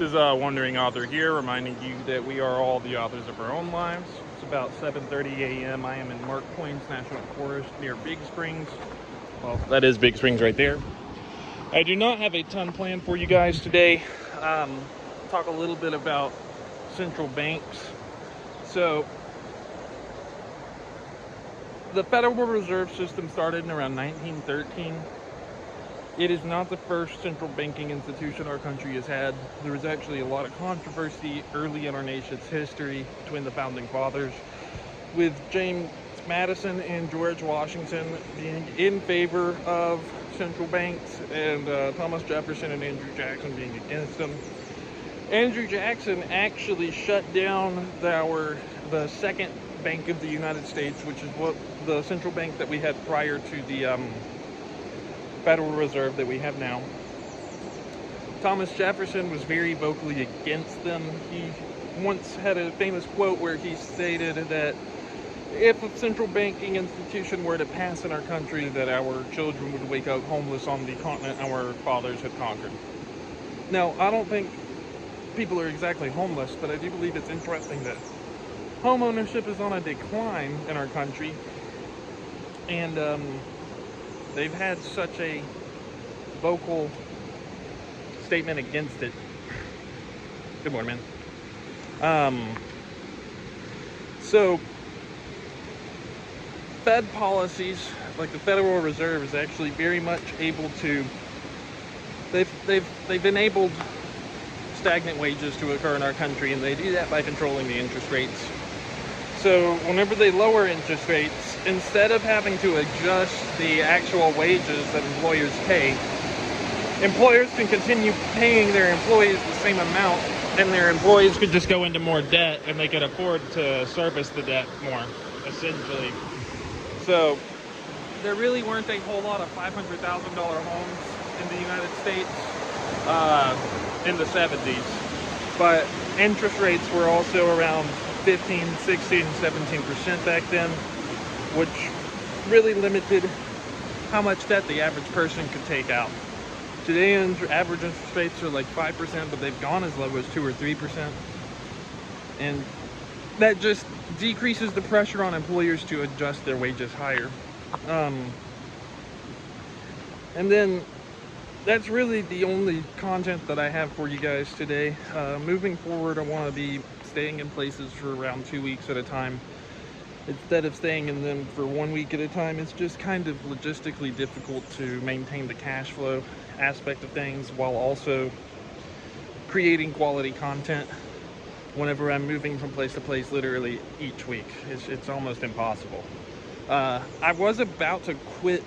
This is a wandering author here, reminding you that we are all the authors of our own lives. It's about 7:30 a.m. I am in Twains National Forest near Big Springs. Well, that is Big Springs right there. I do not have a ton planned for you guys today. Talk a little bit about central banks. So, the Federal Reserve System started in around 1913. It is not the first central banking institution our country has had. There was actually a lot of controversy early in our nation's history between the founding fathers, with James Madison and George Washington being in favor of central banks, and Thomas Jefferson and Andrew Jackson being against them. Andrew Jackson actually shut down the second bank of the United States, which is what the central bank that we had prior to the Federal Reserve that we have now. Thomas Jefferson was very vocally against them. He once had a famous quote where he stated that if a central banking institution were to pass in our country, that our children would wake up homeless on the continent our fathers had conquered. Now, I don't think people are exactly homeless, but I do believe it's interesting that home ownership is on a decline in our country, and they've had such a vocal statement against it. Good morning, man. So Fed policies, like the Federal Reserve, is actually very much able to. They've enabled stagnant wages to occur in our country, and they do that by controlling the interest rates. So whenever they lower interest rates, instead of having to adjust the actual wages that employers pay, employers can continue paying their employees the same amount, and their employees could just go into more debt, and they could afford to service the debt more, essentially. So there really weren't a whole lot of $500,000 homes in the United States in the 70s, but interest rates were also around 15, 16, 17% back then, which really limited how much debt the average person could take out. Today, average interest rates are like 5%, but they've gone as low as 2 or 3%. And that just decreases the pressure on employers to adjust their wages higher. And then that's really the only content that I have for you guys today. Moving forward, I want to be staying in places for around 2 weeks at a time. Instead of staying in them for 1 week at a time, it's just kind of logistically difficult to maintain the cash flow aspect of things while also creating quality content whenever I'm moving from place to place literally each week. It's almost impossible. I was about to quit.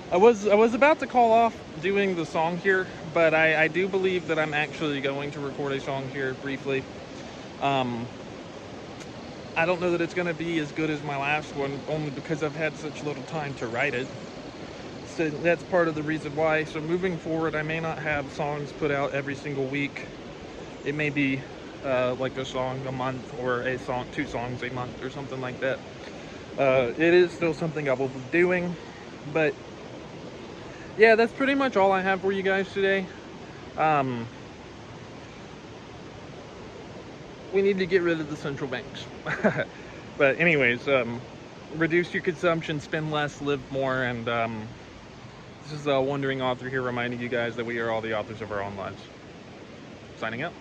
I was about to call off doing the song here, but I do believe that I'm actually going to record a song here briefly. I don't know that it's going to be as good as my last one, only because I've had such little time to write it. So that's part of the reason why. So moving forward, I may not have songs put out every single week. It may be like a song a month, or two songs a month, or something like that. It is still something I will be doing, but yeah, that's pretty much all I have for you guys today. We need to get rid of the central banks. But anyways, reduce your consumption, spend less, live more, and this is a wandering author here reminding you guys that we are all the authors of our own lives. Signing out.